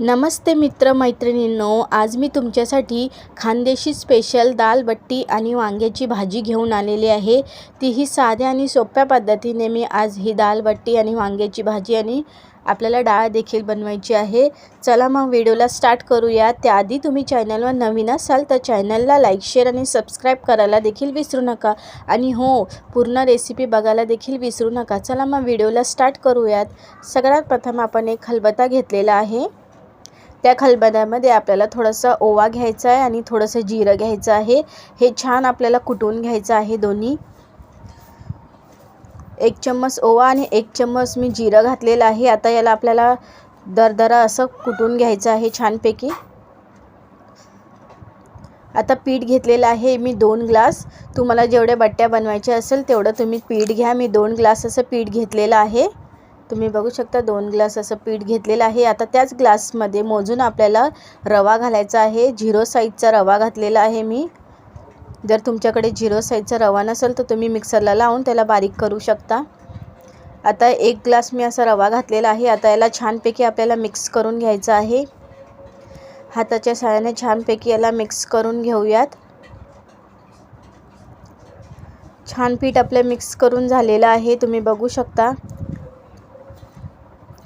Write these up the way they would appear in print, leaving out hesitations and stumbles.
नमस्ते मित्र मैत्रिणींनो, आज मी तुमच्यासाठी खानदेशी स्पेशल दाल बट्टी आणि वांग्याची भाजी घेऊन आलेली आहे। तीही साध्या आणि सोप्या पद्धतीने मी आज ही दाल बट्टी आणि वांग्याची भाजी आणि आपल्याला डाळ देखील बनवायची आहे। चला मग व्हिडिओला स्टार्ट करूया। त्याआधी तुम्ही चॅनलवर नवीन असाल तर चॅनलला लाईक शेअर आणि सबस्क्राईब करायला देखील विसरू नका आणि हो, पूर्ण रेसिपी बघायला देखील विसरू नका। चला मग व्हिडिओला स्टार्ट करूयात। सगळ्यात प्रथम आपण एक खलबत्ता घेतलेला आहे। त्या खलबत्त्यामध्ये आपल्याला थोडासा ओवा घ्यायचा आहे आणि थोडंसं जिरं घ्यायचं आहे। हे छान आपल्याला कुटून घ्यायचं आहे दोन्ही। 1 चम्मच ओवा आणि 1 चम्मच मी जिरं घातलेलं आहे। आता याला आपल्याला दरदरा असं कुटून घ्यायचं आहे छानपैकी। आता पीठ घेतलेलं आहे मी 2 ग्लास। तुम्हाला जेवढ्या बट्ट्या बनवायच्या असेल तेवढं तुम्ही पीठ घ्या। मी 2 ग्लास असं पीठ घेतलेलं आहे। तुम्ही बघू शकता 2 ग्लास असं पीठ घेतलेलं आहे। आता त्याच ग्लासमध्ये मोजून आपल्याला रवा घालायचा आहे। 0 साईजचा रवा घातलेला आहे मी। जर तुमच्याकडे 0 साईजचा रवा नसेल तर तुम्ही मिक्सरला लावून त्याला बारीक करू शकता। आता 1 ग्लास मी असा रवा घातलेला आहे। आता याला छानपैकी आपल्याला मिक्स करून घ्यायचं आहे। हाताच्या साहाय्याने छानपैकी याला मिक्स करून घेऊयात। छान पीठ आपलं मिक्स करून झालेलं आहे, तुम्ही बघू शकता।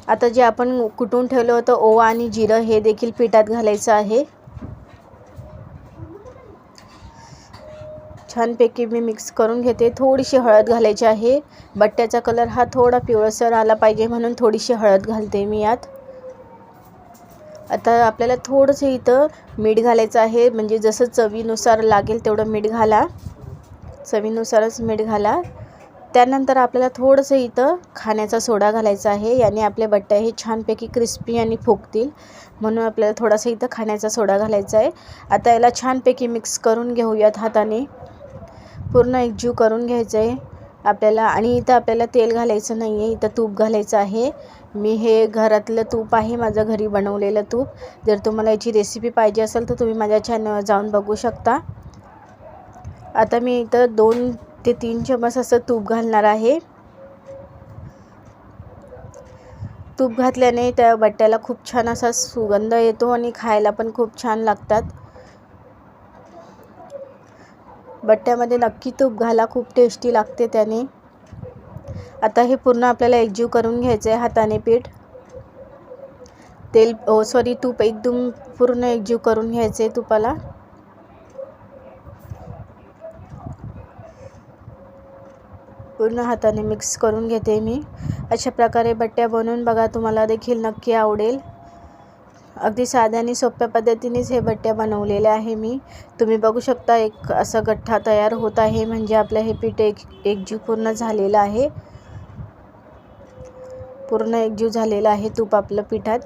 आता जे आपण कुटून ठेवलं होतं ओवा आणि जिरं हे देखील पिठात घालायचं आहे। छानपैकी मी मिक्स करून घेते। थोडीशी हळद घालायची आहे। बट्ट्याचा कलर हा थोडा पिवळसर आला पाहिजे म्हणून थोडीशी हळद घालते मी यात। आता आपल्याला थोडंसं इथं मीठ घालायचं आहे, म्हणजे जसं चवीनुसार लागेल तेवढं मीठ घाला। चवीनुसारच मीठ घाला। त्यानंतर आपल्याला थोडंसं इथं खाण्याचा सोडा घालायचा आहे। याने आपले बट्टे हे छानपैकी क्रिस्पी आणि फुगतील, म्हणून आपल्याला थोडासा इथं खाण्याचा सोडा घालायचा आहे। आता याला छानपैकी मिक्स करून घेऊयात हाताने। पूर्ण एकजीव करून घ्यायचं आहे आपल्याला। आणि इथं आपल्याला तेल घालायचं नाही आहे, इथं तूप घालायचं आहे। मी हे घरातलं तूप आहे, माझं घरी बनवलेलं तूप। जर तुम्हाला याची रेसिपी पाहिजे असेल तर तुम्ही माझ्या चॅनलवर जाऊन बघू शकता। आता मी इथं 2 ते 3 चम्मच असं तूप घालणार आहे। तूप घातल्याने त्या बट्ट्याला खूप छान असा सुगंध येतो आणि खायला पण खूप छान लागतात। बट्ट्यामध्ये नक्की तूप घाला, खूप टेस्टी लागते त्याने। आता हे पूर्ण आपल्याला एकजीव करून घ्यायचं आहे हाताने पीठ। तूप एकदम पूर्ण एकजीव करून घ्यायचे तुपाला। पूर्ण हाताने मिक्स करून घेते मी। अशा प्रकारे बट्ट्या बनवून बघा, तुम्हाला देखील नक्की आवडेल। अगदी साध्या आणि सोप्या पद्धतीनेच हे बट्ट्या बनवलेले आहे मी। तुम्ही बघू शकता एक असा गठ्ठा तयार होत आहे, म्हणजे आपलं हे पीठ एकजीव पूर्ण झालेलं आहे। पूर्ण एकजीव झालेलं आहे तूप आपलं पिठात।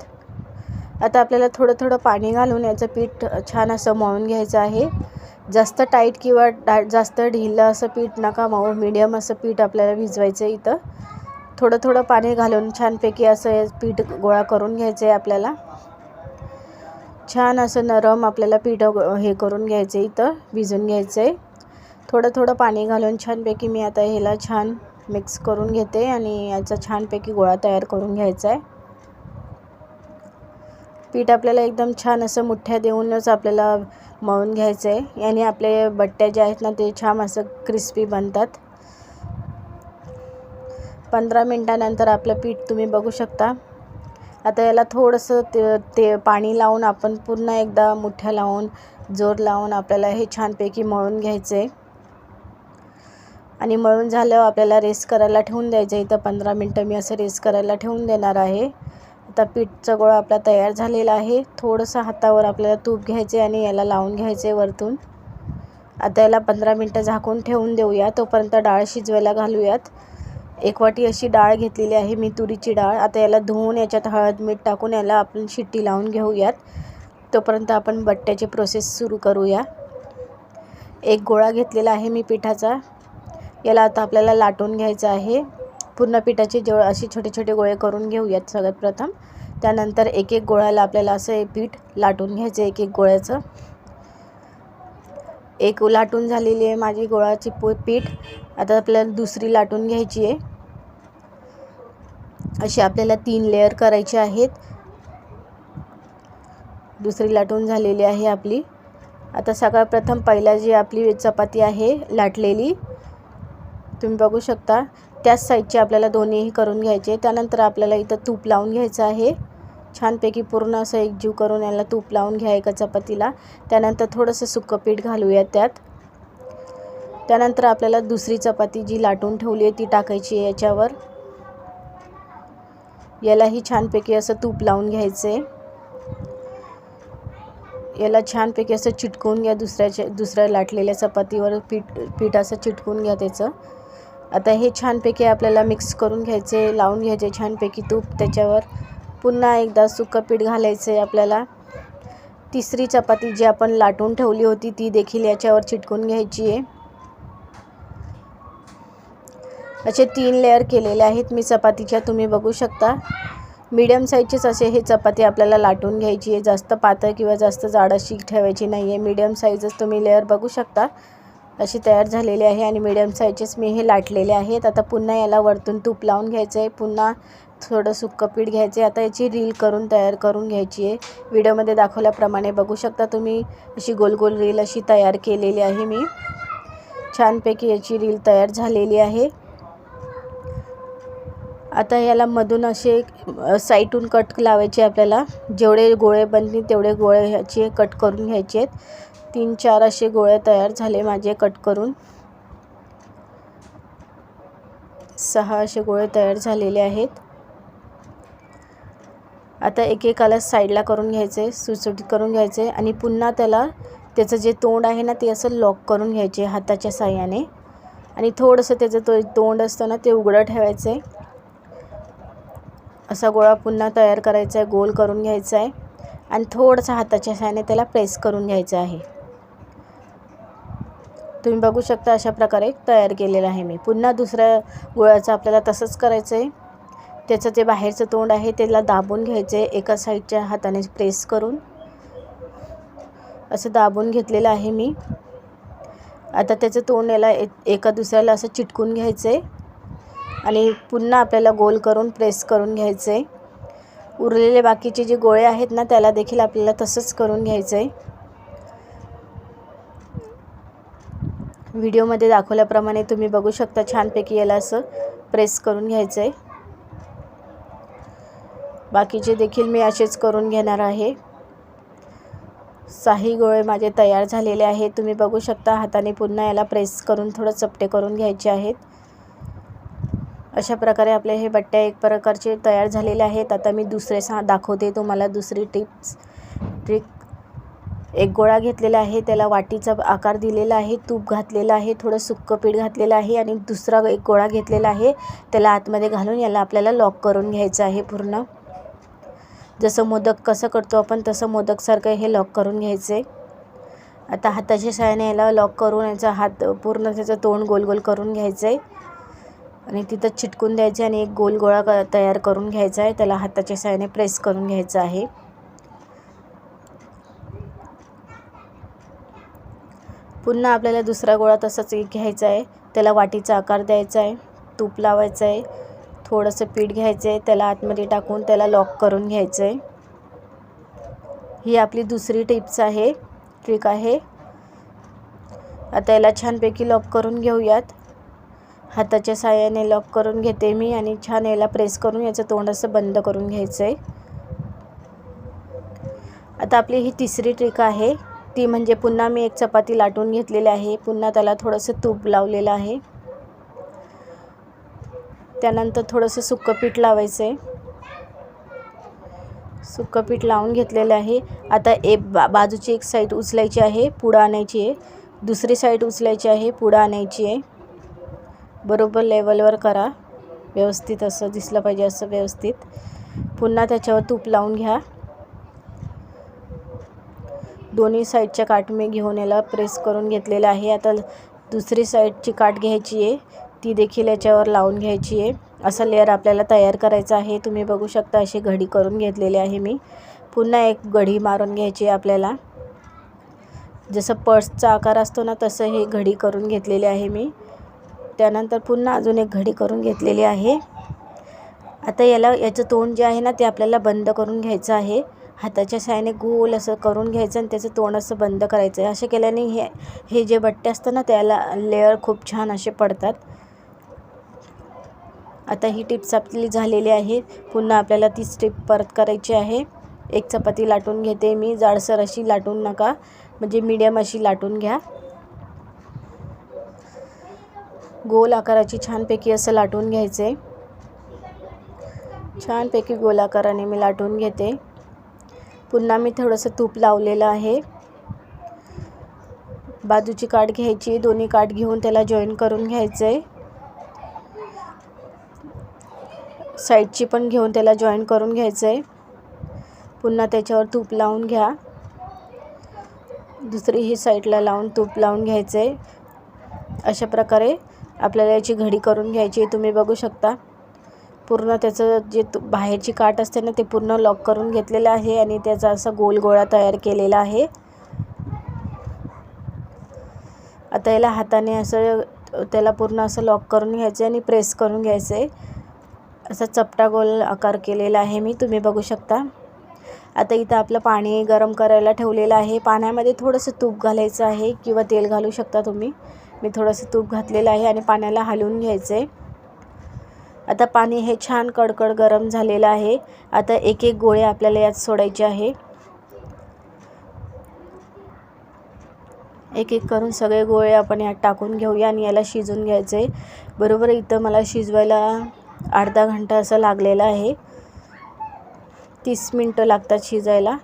आता आपल्याला थोडं थोडं पाणी घालून याचं पीठ छान असं मळून घ्यायचं आहे। जास्त टाईट किंवा जास्त ढिलं असं पीठ नका मळू, मीडियम असं पीठ आपल्याला भिजवायचं आहे। इथं थोडं थोडं पाणी घालून छानपैकी असं पीठ गोळा करून घ्यायचं आहे आपल्याला। छान असं नरम आपल्याला पीठ हे करून घ्यायचं आहे, इथं भिजून घ्यायचं आहे। थोडं थोडं पाणी घालून छानपैकी मी आता ह्याला छान मिक्स करून घेते आणि याचा छानपैकी गोळा तयार करून घ्यायचा आहे। पीठ आपल्याला एकदम छान असं मुठ्ठ्या देऊनच आपल्याला मळून घ्यायचं आहे। याने आपले बट्ट्या जे आहेत ना ते छान असं क्रिस्पी बनतात। 15 मिनिटानंतर आपलं पीठ तुम्ही बघू शकता। आता याला थोडंसं ते पाणी लावून आपण पुन्हा एकदा मुठ्ठ्या लावून जोर लावून आपल्याला हे छानपैकी मळून घ्यायचं आहे। आणि मळून झाल्यावर आपल्याला रेस्ट करायला ठेवून द्यायचं आहे। इथं 15 मिनटं मी असं रेस्ट करायला ठेवून देणार आहे। आता पीठचा गोळा आपला तयार झालेला आहे। थोडंसं हातावर आपल्याला तूप घ्यायचे आणि याला लावून घ्यायचे वरतून। आता याला 15 मिनटं झाकून ठेवून देऊया, तोपर्यंत डाळ शिजवायला घालूयात। 1 वाटी अशी डाळ घेतलेली आहे मी, तुरीची डाळ। आता याला धुवून याच्यात हळद मीठ टाकून याला आपण शिट्टी लावून घेऊयात। तोपर्यंत आपण बट्ट्याची प्रोसेस सुरू करूया। एक गोळा घेतलेला आहे मी पिठाचा, याला आता आपल्याला लाटून घ्यायचं आहे। पूर्ण पिठाचे असे छोटे छोटे गोळे करून घेऊयात सगळ्यात प्रथम। त्यानंतर एक एक गोळ्याला आपल्याला असं हे पीठ लाटून घ्यायचं, एक एक गोळ्याचं। एक लाटून झालेली आहे माझी गोळाची पीठ। आता आपल्याला दुसरी लाटून घ्यायची आहे। अशी आपल्याला 3 लेयर करायचे आहेत। दुसरी लाटून झालेली आहे आपली. आता सगळ्यात प्रथम पहिला जी आपली चपाती आहे लाटलेली तुम्ही बघू शकता, त्याच साईडचे आपल्याला दोन्हीही करून घ्यायचे. त्यानंतर आपल्याला इथं तूप लावून घ्यायचं आहे. छानपैकी पूर्ण असं एकजीव करून याला तूप लावून घ्या एका चपातीला. त्यानंतर थोडंसं सुकं पीठ घालूया त्यात. त्यानंतर आपल्याला दुसरी चपाती जी लाटून ठेवली आहे ती टाकायची आहे याच्यावर. यालाही छानपैकी असं तूप लावून घ्यायचं आहे. याला छानपैकी असं चिटकवून घ्या. दुसऱ्या लाटलेल्या चपातीवर पीठ असं चिटकवून घ्या त्याचं. आता हे छानपैकी आपल्याला मिक्स करून घ्यायचे, लावून घ्यायचे छानपैकी तूप त्याच्यावर. पुन्हा एकदा सुकं पीठ घालायचं आहे आपल्याला. तिसरी चपाती जी आपण लाटून ठेवली होती ती देखील याच्यावर चिटकवून घ्यायची आहे. असे 3 लेयर केलेले आहेत मी चपातीच्या, तुम्ही बघू शकता. मीडियम साईजचेच असे हे चपाती आपल्याला लाटून घ्यायची आहे. जास्त पातळ किंवा जास्त जाड अशी ठेवायची नाही आहे. मीडियम साईजच तुम्ही लेयर बघू शकता अशी तयार झालेली आहे आणि मीडियम साईजचेच मी हे लाटलेले आहेत. आता पुन्हा याला वरतून तूप लावून घ्यायचं आहे. पुन्हा थोडं सुक्कं पीठ घ्यायचे. आता याची रील तयार करून घ्यायची आहे. व्हिडिओमध्ये दाखवल्याप्रमाणे बघू शकता तुम्ही अशी गोल गोल रील अशी तयार केलेली आहे मी. छानपैकी याची रील तयार झालेली आहे. आता याला मधून असे साईडून कट लावायचे आपल्याला. जेवढे गोळे बनतील तेवढे गोळे ह्याचे कट करून घ्यायचे आहेत. 3-4 असे गोळे तयार झाले माझे कट करून. 6 असे गोळे तयार झालेले आहेत. आता एकेकाला साईडला करून घ्यायचे, सुटसुटीत करून घ्यायचे आणि पुन्हा त्याचं जे तोंड आहे ना ते असं लॉक करून घ्यायचे हाताच्या साहाय्याने आणि थोडंसं त्याचं तोंड असतं ना ते उघडं ठेवायचं आहे. असा गोळा पुन्हा तयार करायचा आहे, गोल करून घ्यायचा आहे आणि थोडंसं हाताच्या साहाय्याने त्याला प्रेस करून घ्यायचं आहे. तुम्ही बघू शकता अशा प्रकारे तयार केलेलं आहे मी. पुन्हा दुसऱ्या गोळ्याचं आपल्याला तसंच करायचं आहे. त्याचं जे बाहेरचं तोंड आहे त्याला दाबून घ्यायचं आहे एका साईडच्या हाताने प्रेस करून. असं दाबून घेतलेलं आहे मी. आता त्याचं तोंड याला एका दुसऱ्याला असं चिटकून घ्यायचं आहे आणि पुन्हा आपल्याला गोल करून प्रेस करून घ्यायचं आहे. उरलेले बाकीचे जे गोळे आहेत ना त्याला देखील आपल्याला तसंच करून घ्यायचं आहे. व्हिडिओमध्ये दाखवल्याप्रमाणे तुम्ही बघू शकता छानपैकी याला असं प्रेस करून घ्यायचं आहे. बाकीचे देखील मी असेच करून घेणार आहे. 6 गोळे माझे तयार झालेले आहेत. तुम्ही बघू शकता हाताने पुन्हा याला प्रेस करून थोडं चपटे करून घ्यायचे आहेत. अशा प्रकारे आपले हे बट्ट्या एक प्रकारचे तयार झालेले आहेत. आता मी दुसरे दाखवते तुम्हाला दुसरी ट्रिक. एक गोळा घेतलेला आहे, त्याला वाटीचा आकार दिलेला आहे, तूप घातलेलं आहे, थोडं सुक्कं पीठ घातलेलं आहे आणि दुसरा एक गोळा घेतलेला आहे त्याला आतमध्ये घालून याला आपल्याला लॉक करून घ्यायचं आहे. पूर्ण जसं मोदक कसं करतो आपण तसं मोदकसारखं हे लॉक करून घ्यायचं आहे. आता हाताच्या साहाय्याने याला लॉक करून याचा हात पूर्ण त्याचं तोंड गोल गोल करून घ्यायचं आहे आणि तिथं चिटकून द्यायचे आणि एक गोल गोळा तयार करून घ्यायचा आहे. त्याला हाताच्या साहाय्याने प्रेस करून घ्यायचं आहे. पुन्हा आपल्याला दुसरा गोळा तसाच घ्यायचा आहे. त्याला वाटीचा आकार द्यायचा आहे, तूप लावायचं आहे, थोडंसं पीठ घ्यायचं आहे, त्याला आतमध्ये टाकून त्याला लॉक करून घ्यायचं आहे. ही आपली दुसरी ट्रिक आहे. आता याला छानपैकी लॉक करून घेऊयात. हाताच्या साहाय्याने लॉक करून घेते मी आणि छान याला प्रेस करून याचं तोंड असं बंद करून घ्यायचं आहे. आता आपली ही तिसरी ट्रिक आहे. ती म्हणजे पुन्हा मी एक चपाती लाटून घेतलेली आहे. पुन्हा त्याला थोडंसं तूप लावलेलं आहे. त्यानंतर थोडंसं सुक्कं पीठ लावायचं आहे. सुक्कं पीठ लावून घेतलेलं आहे. आता बाजूची एक साईड उचलायची आहे, पुढं आणायची आहे. दुसरी साईड उचलायची आहे, पुढं आणायची आहे. बरोबर लेवलवर करा, व्यवस्थित असं दिसलं पाहिजे असं व्यवस्थित. पुन्हा त्याच्यावर तूप लावून घ्या. दोन्ही साईडच्या काठ मी घेऊन याला प्रेस करून घेतलेलं आहे. आता दुसरी साईडची काठ घ्यायची आहे, ती देखील याच्यावर लावून घ्यायची आहे. असा लेअर आपल्याला तयार करायचा आहे. तुम्ही बघू शकता अशी घडी करून घेतलेली आहे मी. पुन्हा एक घडी मारून घ्यायची आहे आपल्याला. जसं पर्सचा आकार असतो ना तसं ही घडी करून घेतलेली आहे मी. त्यानंतर पुन्हा अजून एक घडी करून घेतलेली आहे. आता याचं तोंड जे आहे ना ते आपल्याला बंद करून घ्यायचं आहे हाताच्या साहाय्याने गोल असं करून घ्यायचं आणि त्याचं तोंड असं बंद करायचं आहे. असे केल्याने हे जे बट्टे असतात ना त्याला लेअर खूप छान असे पडतात. आता ही टिप्स आपली झालेली आहे. पुन्हा आपल्याला ती स्टेप परत करायची आहे. एक चपाती लाटून घेते मी. जाडसर अशी लाटून नका, म्हणजे मीडियम अशी लाटून घ्या. गोल आकाराची छानपैकी असं लाटून घ्यायचे. छानपैकी गोल आकाराने मी लाटून घेते. पुन्हा मी थोडंसं तूप लावलेलं आहे. बाजूची काठ घ्यायची, दोन्ही काठ घेऊन त्याला जॉईन करून घ्यायचे. साईडची पण घेऊन त्याला जॉईन करून घ्यायचे. पुन्हा त्याच्यावर तूप लावून घ्या. दुसरी ही साईडला लावून तूप लावून घ्यायचे. अशा प्रकारे आपल्याला याची घडी करून घ्यायची. तुम्ही बघू शकता पूर्ण त्याचं जे बाहेरची काठ असते ना ते पूर्ण लॉक करून घेतलेलं आहे आणि त्याचा असा गोल गोळा तयार केलेला आहे. आता याला हाताने असं त्याला पूर्ण असं लॉक करून घ्यायचे आणि प्रेस करून घ्यायचे. असा चपटा गोल आकार केलेला आहे मी, तुम्ही बघू शकता. आता इथं आपलं पाणी गरम करायला ठेवलेलं आहे. पाण्यामध्ये थोडंसं तूप घालायचं आहे किंवा तेल घालू शकता तुम्ही. मी थोडंसं तूप घातलेलं आहे आणि पाण्याला हलवून घ्यायचे. आता पाणी हे छान कडकड गरम झालेलं आहे. आता एक एक गोळे आपल्याला यात सोडायचे आहे. एक एक करून सगळे गोळे आपण यात टाकून घेऊया आणि याला शिजवून घ्यायचे. बरोबर इथं मला शिजवायला अर्धा घंटा असं लागलेला आहे. 30 मिनटं लागतात शिजायला.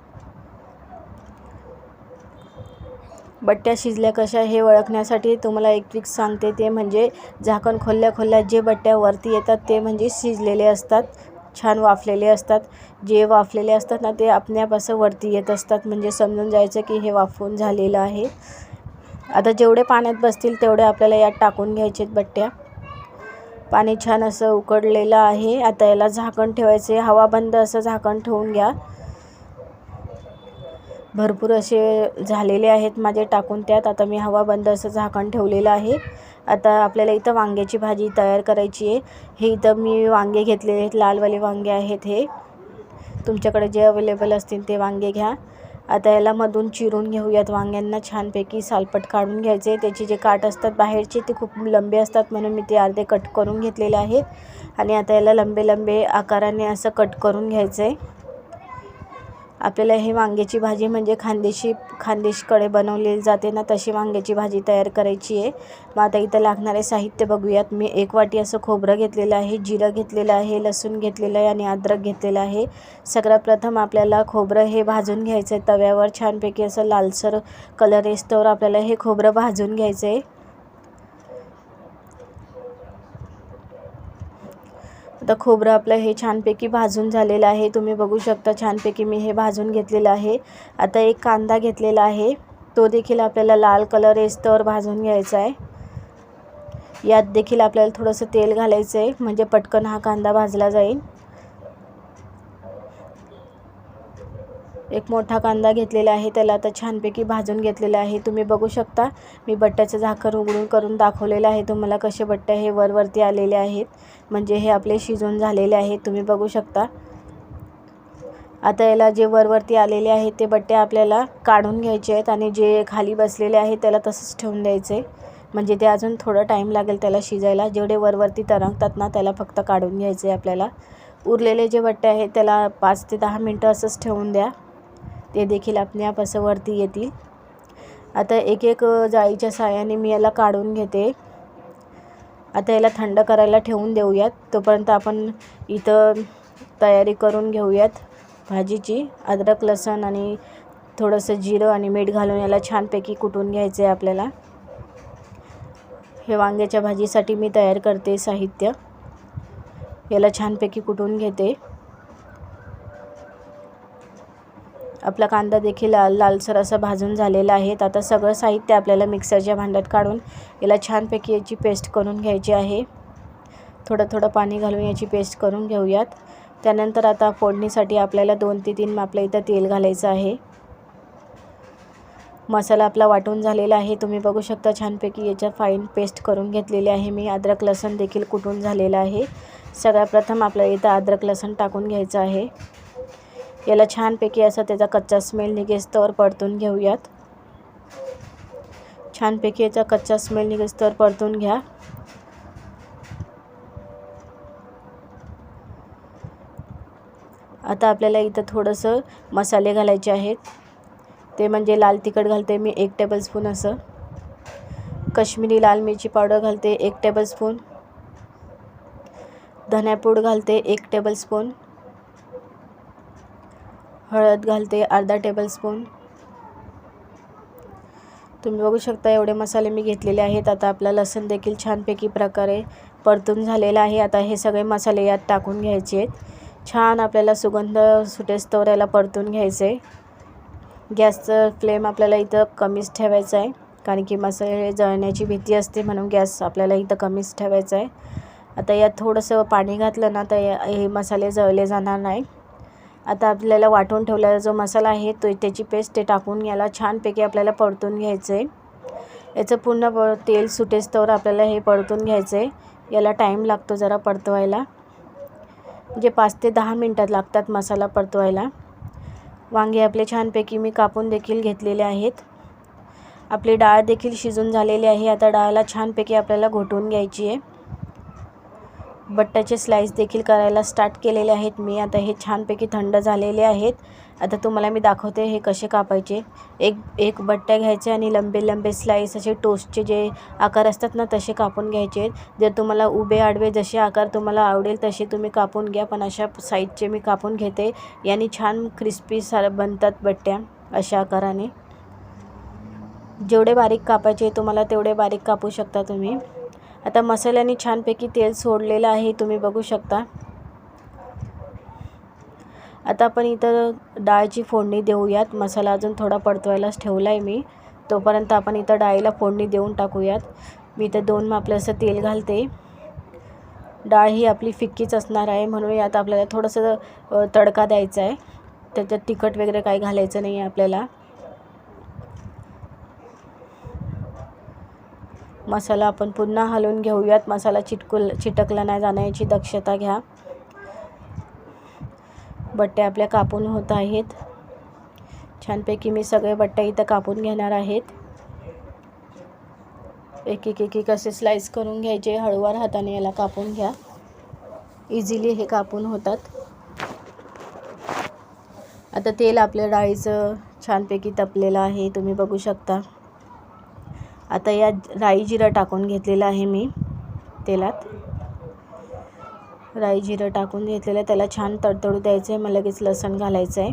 बट्ट्या शिजल्या कशा हे ओळखण्यासाठी तुम्हाला एक ट्रिक सांगते, ते म्हणजे झाकण खोलल्यात जे बट्ट्या वरती येतात ते म्हणजे शिजलेले असतात, छान वाफलेले असतात. जे वाफलेले असतात ना ते आपल्याप असं वरती येत असतात, म्हणजे समजून जायचं की हे वाफवून झालेलं आहे. आता जेवढे पाण्यात बसतील तेवढे आपल्याला यात टाकून घ्यायचे बट्ट्या. पाणी छान असं उकळलेलं आहे. आता याला झाकण ठेवायचे. हवा बंद असं झाकण ठेवून घ्या. भरपूर असे झालेले आहेत माझे टाकून त्यात. आता मी हवा बंद असं झाकण ठेवलेलं आहे. आता आपल्याला इथं वांग्याची भाजी तयार करायची आहे. हे इथं मी वांगे घेतलेले आहेत, लालवाले वांगे आहेत हे. तुमच्याकडे जे अवेलेबल असतील ते वांगे घ्या. आता याला मधून चिरून घेऊयात. वांग्यांना छानपैकी सालपट काढून घ्यायचे. त्याचे जे काठ असतात बाहेरचे ते खूप लंबे असतात, म्हणून मी ते अर्धे कट करून घेतलेले आहेत. आणि आता याला लंबे लंबे आकाराने असं कट करून घ्यायचं आहे. आपल्याला हे वांग्याची भाजी म्हणजे खानदेशकडे बनवलेली जाते ना तशी वांग्याची भाजी तयार करायची आहे. मग आता इथं लागणारे साहित्य बघूयात. मी 1 वाटी असं खोबरं घेतलेलं आहे, जिरं घेतलेलं आहे, लसूण घेतलेलं आहे आणि अद्रक घेतलेलं आहे. सगळ्यात प्रथम आपल्याला खोबरं हे भाजून घ्यायचं आहे तव्यावर. छानपैकी असं लालसर कलर येस्तोवर आपल्याला हे खोबरं भाजून घ्यायचं आहे. आता खोबरं आपलं हे छानपैकी भाजून झालेलं आहे. तुम्ही बघू शकता छानपैकी मी हे भाजून घेतलेलं आहे. आता एक कांदा घेतलेला आहे, तो देखील आपल्याला लाल कलर येस्तोवर भाजून घ्यायचा आहे. यात देखील आपल्याला थोडंसं तेल घालायचं आहे, म्हणजे पटकन हा कांदा भाजला जाईल. एक मोठा कांदा घेतलेला आहे, त्याला आता छानपैकी भाजून घेतलेला आहे. तुम्ही बघू शकता मी बट्ट्याचं झाकण उघडून करून दाखवलेलं आहे तुम्हाला कसे बट्टे हे वरती आलेले आहेत, म्हणजे हे आपले शिजून झालेले आहेत. तुम्ही बघू शकता. आता याला जे वरती आलेले आहेत ते बट्टे आपल्याला काढून घ्यायचे आहेत आणि जे खाली बसलेले आहेत त्याला तसंच ठेवून द्यायचे, म्हणजे ते अजून थोडं टाईम लागेल त्याला शिजायला. जेवढे वरती तरंगतात ना त्याला फक्त काढून घ्यायचे आपल्याला. उरलेले जे बट्टे आहेत त्याला 5 ते 10 मिनटं असंच ठेवून द्या, ते देखील आपल्याप असं वरती येतील. आता एक एक जाळीच्या साहाय्याने मी याला काढून घेते. आता याला थंड करायला ठेवून देऊयात. तोपर्यंत आपण इथं तयारी करून घेऊयात भाजीची. अद्रक, लसूण आणि थोडंसं जिरं आणि मीठ घालून याला छानपैकी कुटून घ्यायचं आहे आपल्याला. हे वांग्याच्या भाजीसाठी मी तयार करते साहित्य. याला छानपैकी कुटून घेते. आपला कांदा देखील लालसर असं भाजून झालेला आहे. आता सगळं साहित्य आपल्याला मिक्सरच्या भांड्यात काढून याला छानपैकी याची पेस्ट करून घ्यायची आहे. थोडं थोडं पाणी घालून याची पेस्ट करून घेऊयात. त्यानंतर आता फोडणीसाठी आपल्याला 2 ते 3 आपल्या इथं तेल घालायचं आहे. मसाला आपला वाटून झालेला आहे. तुम्ही बघू शकता छानपैकी याच्या फाईन पेस्ट करून घेतलेली आहे मी. अद्रक लसूण देखील कुटून झालेला आहे. सगळ्यात प्रथम आपल्याला इथं अद्रक लसूण टाकून घ्यायचं आहे. याला छानपैकी असा त्याचा कच्चा स्मेल निघेस्तोवर परतून घेऊयात. छानपैकी याचा कच्चा स्मेल निघेस्तोवर परतून घ्या. आता आपल्याला इथं थोडंसं मसाले घालायचे आहेत. ते म्हणजे लाल तिखट घालते मी 1 टेबलस्पून असं. काश्मीरी लाल मिरची पावडर घालते 1 टेबलस्पून. धण्यापूड घालते 1 टेबलस्पून. हळद घालते अर्धा टेबलस्पून. तुम्ही बघू शकता एवढे मसाले मी घेतलेले आहेत. आता आपला लसूण देखील छानपैकी प्रकारे परतून झालेला आहे. आता हे सगळे मसाले यात टाकून घ्यायचे आहेत. छान आपल्याला सुगंध सुटेस्तोवर याला परतून घ्यायचं आहे. गॅसचं फ्लेम आपल्याला इथं कमीच ठेवायचा आहे, कारण की मसाले जळण्याची भीती असते, म्हणून गॅस आपल्याला इथं कमीच ठेवायचा आहे. आता यात थोडंसं पाणी घातलं ना तर हे मसाले जळले जाणार नाही. आता आपल्याला वाटून ठेवलेला जो मसाला आहे तो त्याची पेस्ट ते टाकून याला छानपैकी आपल्याला परतून घ्यायचं आहे. याचं पूर्ण तेल सुटेस्तोवर आपल्याला हे परतून घ्यायचं आहे. याला टाईम लागतो जरा परतवायला, म्हणजे 5 ते 10 मिनटात लागतात मसाला परतवायला. वांगे आपले छानपैकी मी कापून देखील घेतलेले आहेत. आपली डाळ देखील शिजून झालेली आहे. आता डाळला छानपैकी आपल्याला घोटून घ्यायची आहे. बट्ट्याचे स्लाइस देखील करायला स्टार्ट केलेले आहेत मी. आता हे छानपैकी थंड झालेले आहेत. आता तुम्हाला मी दाखवते हे कसे कापायचे. एक बट्ट्या घ्यायचे आणि लंबे लंबे स्लाइस असे टोस्टचे जे आकार असतात ना तसे कापून घ्यायचे. जर तुम्हाला उभे आडवे जसे आकार तुम्हाला आवडेल तसे तुम्ही कापून घ्या, पण अशा साईजचे मी कापून घेते. याने छान क्रिस्पी बनतात बट्ट्या अशा आकाराने. जेवढे बारीक कापायचे तुम्हाला तेवढे बारीक कापू शकता तुम्ही. आता मसाल्याने छानपैकी तेल सोडलेलं आहे, तुम्ही बघू शकता. आता आपण इथं डाळीची फोडणी देऊयात. मसाला अजून थोडा परतवायलाच ठेवला आहे मी, तोपर्यंत आपण इथं डाळीला फोडणी देऊन टाकूयात. मी इथं 2 मापले असं तेल घालते. डाळ ही आपली फिक्कीच असणार आहे, म्हणून यात आपल्याला थोडंसं तडका द्यायचा आहे. त्याच्यात तिखट वगैरे काही घालायचं नाही आहे आपल्याला. मसाला आपण पुन्हा हलवून घेऊयात. मसाला चिटकला नाही जाण्याची दक्षता घ्या. बट्ट्या आपल्या कापून होत आहेत. छानपैकी मी सगळे बट्ट्या इथं कापून घेणार आहेत. एक एक असे स्लाइस करून घ्यायचे. हळूवार हाताने याला कापून घ्या. इझिली हे कापून होतात. आता तेल आपल्या डाळीचं छानपैकी तपलेलं आहे, तुम्ही बघू शकता. आता या राई जिरं टाकून घेतलेलं आहे मी तेलात. राई जिरं टाकून घेतलेलं, त्याला छान तडतडू द्यायचं आहे. मग लगेच लसूण घालायचं आहे.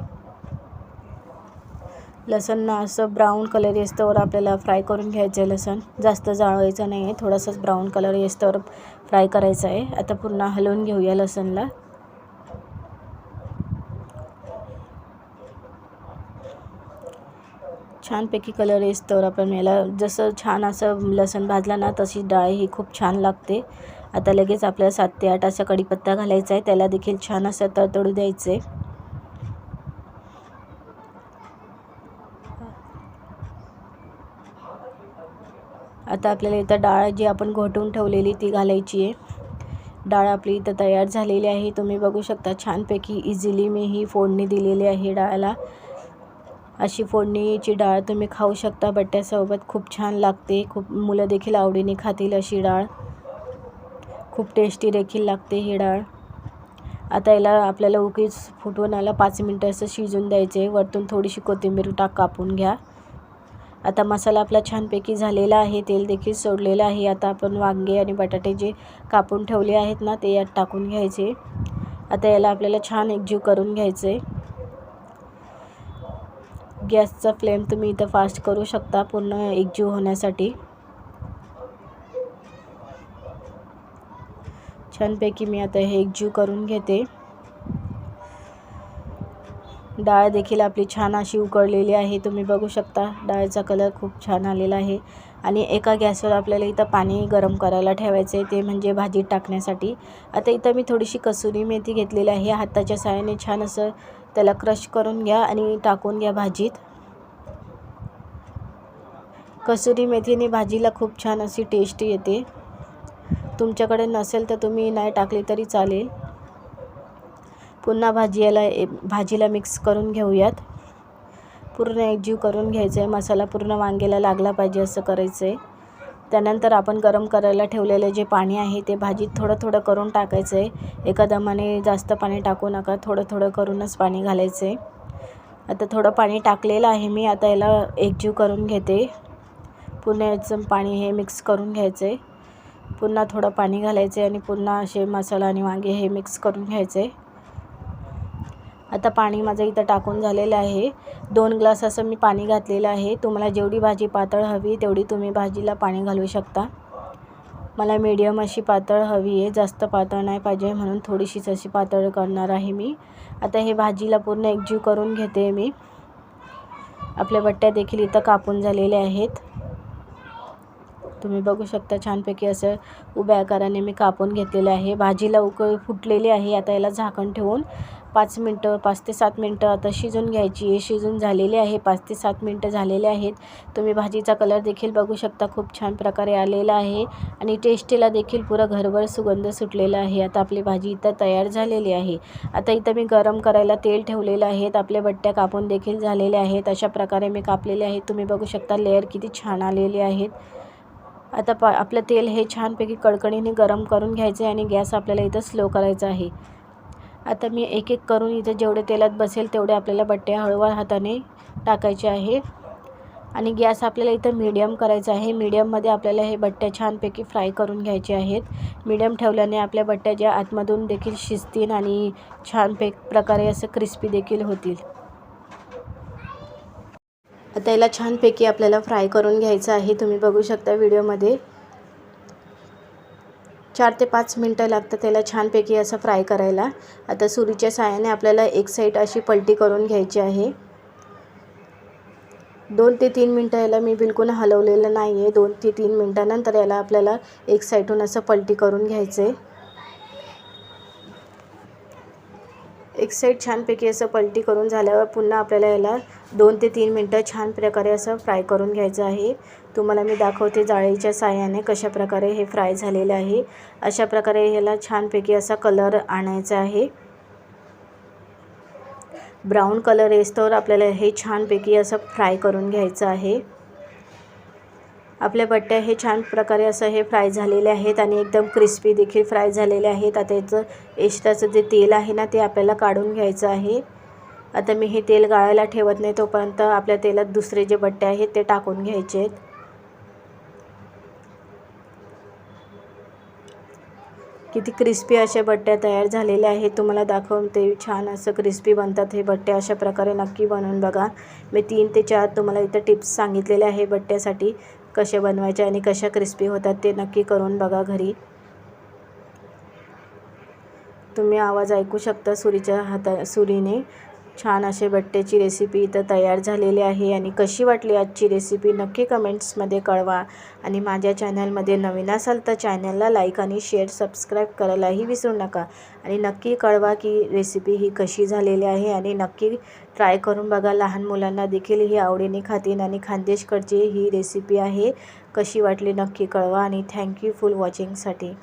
लसूण असं ब्राऊन कलर येस्तोवर आपल्याला फ्राय करून घ्यायचं आहे. लसूण जास्त जाळवायचं नाही आहे, थोडासाच ब्राऊन कलर येस्तोवर फ्राय करायचं आहे. आता पुन्हा हलवून घेऊया लसूणला. छानपैकी कलर येस्तोवर आपण याला, जसं छान असं लसूण भाजला ना तशी डाळ ही खूप छान लागते. आता लगेच आपल्याला 7 ते 8 असा कढीपत्ता घालायचा आहे. त्याला देखील छान असं तडतडू द्यायचं आहे. आता आपल्याला इथं डाळ जी आपण घोटून ठेवलेली ती घालायची आहे. डाळ आपली इथं तयार झालेली आहे, तुम्ही बघू शकता. छानपैकी इझिली मी ही फोडणी दिलेली आहे डाळला. अशी फोडणीची डाळ तुम्ही खाऊ शकता बट्ट्यासोबत, खूप छान लागते. खूप मुलं देखील आवडीने खातील अशी डाळ. खूप टेस्टी देखील लागते ही डाळ. आता याला आपल्याला उकळीच फुटवून याला 5 मिनटं असं शिजून द्यायचे. वरतून थोडीशी कोथिंबीर कापून घ्या. आता मसाला आपला छानपैकी झालेला आहे. तेल देखील सोडलेलं आहे. आता आपण वांगे आणि बटाटे जे कापून ठेवले आहेत ना ते यात टाकून घ्यायचे. आता याला आपल्याला छान एकजीव करून घ्यायचे. गॅसचा फ्लेम तुम्ही इथं फास्ट करू शकता पूर्ण एकजीव होण्यासाठी. छानपैकी मी आता हे एकजीव करून घेते. डाळ देखील आपली छान अशी उकळलेली आहे, तुम्ही बघू शकता. डाळीचा कलर खूप छान आलेला आहे. आणि एका गॅसवर आपल्याला इथं पाणी गरम करायला ठेवायचं आहे, ते म्हणजे भाजीत टाकण्यासाठी. आता इथं मी थोडीशी कसुरी मेथी घेतलेली आहे. हाताच्या साहाय्याने छान असं त्याला क्रश करून घ्या आणि टाकून घ्या भाजीत. कसुरी मेथीने भाजीला खूप छान अशी टेस्ट येते. तुमच्याकडे नसेल तर तुम्ही नाही टाकली तरी चालेल. पुन्हा भाजीला मिक्स करून घेऊयात. पूर्ण एकजीव करून घ्यायचं आहे. मसाला पूर्ण वांग्याला लागला पाहिजे असं करायचं आहे. त्यानंतर आपण गरम करायला ठेवलेलं जे पाणी आहे ते भाजीत थोडं थोडं करून टाकायचं आहे. एका दमाने जास्त पाणी टाकू नका, थोडं थोडं करूनच पाणी घालायचं आहे. आता थोडं पाणी टाकलेलं आहे मी. आता याला एकजीव करून घेते. पुन्हा याचं पाणी हे मिक्स करून घ्यायचं आहे. पुन्हा थोडं पाणी घालायचं आहे आणि पुन्हा असे मसाला आणि वांगे हे मिक्स करून घ्यायचे. आता पाणी माझं इथं टाकून झालेलं आहे. 2 ग्लास असं मी पाणी घातलेलं आहे. तुम्हाला जेवढी भाजी पातळ हवी तेवढी तुम्ही भाजीला पाणी घालू शकता. मला मीडियम अशी पातळ हवी आहे, जास्त पातळ नाही पाहिजे, म्हणून थोडीशीच अशी पातळ करणार आहे मी. आता हे भाजीला पूर्ण एकजीव करून घेते मी. आपल्या बट्ट्या देखील इथं कापून झालेल्या आहेत. तुम्ही बघू शकता छानपैकी असं उभ्या आकाराने मी कापून घेतलेलं आहे. भाजीला उकळी फुटलेली आहे. आता याला झाकण ठेवून 5 ते 7 मिनटं आता शिजून घ्यायची. हे शिजून झालेले आहे. 5 ते 7 मिनटं झालेले आहेत. तुम्ही भाजीचा कलर देखील बघू शकता, खूप छान प्रकारे आलेला आहे आणि टेस्टीला देखील पुरा घरभर सुगंध सुटलेला आहे. आता आपली भाजी इथं तयार झालेली आहे. आता इथं मी गरम करायला तेल ठेवलेलं आहे. आपल्या बट्ट्या कापून देखील झालेल्या आहेत. अशा प्रकारे मी कापलेले आहेत. तुम्ही बघू शकता लेअर किती छान आलेले आहेत. आता आपलं तेल हे छानपैकी कडकडीने गरम करून घ्यायचं आहे आणि गॅस आपल्याला इथं स्लो करायचा आहे. आता मी एक एक करून इथं जेवढे तेलात बसेल तेवढे आपल्याला बट्ट्या हळूवार हाताने टाकायचे आहे आणि गॅस आपल्याला इथं मीडियम करायचा आहे. मीडियममध्ये आपल्याला हे बट्ट्या छानपैकी फ्राय करून घ्यायचे आहेत. मीडियम ठेवल्याने आपल्या बट्ट्या ज्या आतमधून देखील शिजतील आणि प्रकारे असं क्रिस्पी देखील होतील. आता याला छानपैकी आपल्याला फ्राय करून घ्यायचं आहे. तुम्ही बघू शकता व्हिडिओमध्ये 4 ते 5 मिनटं लागतात त्याला छानपैकी असं फ्राय करायला. आता सुरीच्या साहाय्याने आपल्याला एक साईड अशी पलटी करून घ्यायची आहे. 2 ते 3 मिनटं याला मी बिलकुल हलवलेलं नाही आहे. 2 ते 3 मिनटानंतर याला आपल्याला एक साईडून असं पलटी करून घ्यायचं आहे. एक साईड छानपैकी असं पलटी करून झाल्यावर पुन्हा आपल्याला याला 2 ते 3 मिनटं छान प्रकारे असं फ्राय करून घ्यायचं आहे. तुम्हाला मी दाखवते जाळीच्या साहाय्याने कशा प्रकारे हे फ्राय झालेलं आहे. अशा प्रकारे ह्याला छानपैकी असा कलर आणायचा आहे. ब्राऊन कलर येस्तोवर आपल्याला हे छानपैकी असं फ्राय करून घ्यायचं आहे. आपल्या बट्ट्या हे छान प्रकारे असं हे फ्राय झालेले आहेत आणि एकदम क्रिस्पी देखील फ्राय झालेले आहेत. आता याचं एक्स्ट्राचं जे तेल आहे ना ते आपल्याला काढून घ्यायचं आहे. आता मी हे तेल गाळायला ठेवत नाही, तोपर्यंत आपल्या तेलात दुसरे जे बट्टे आहेत ते टाकून घ्यायचे आहेत. किती क्रिस्पी अशा बट्ट्या तयार झालेल्या आहेत. तुम्हाला दाखवते छान असं क्रिस्पी बनतात हे बट्टे. अशा प्रकारे नक्की बनवून बघा. मी 3 ते 4 तुम्हाला इथं टिप्स सांगितलेले आहे बट्ट्यासाठी कसे बनवायचे आणि कशा क्रिस्पी होतात ते नक्की करून बघा घरी. तुम्ही आवाज ऐकू शकता सुरीने. छान असे बट्ट्याची रेसिपी इथं तयार झालेली आहे. आणि कशी वाटली आजची रेसिपी नक्की कमेंट्समध्ये कळवा. आणि माझ्या चॅनलमध्ये नवीन असाल तर चॅनलला लाईक आणि शेअर सबस्क्राईब करायलाही विसरू नका. आणि नक्की कळवा की रेसिपी ही कशी झालेली आहे आणि नक्की ट्राय करून बघा. लहान मुलांना देखील ही आवडीने खातील आणि खानदेशकडची ही रेसिपी आहे. कशी वाटली नक्की कळवा आणि थँक्यू फॉर वॉचिंगसाठी.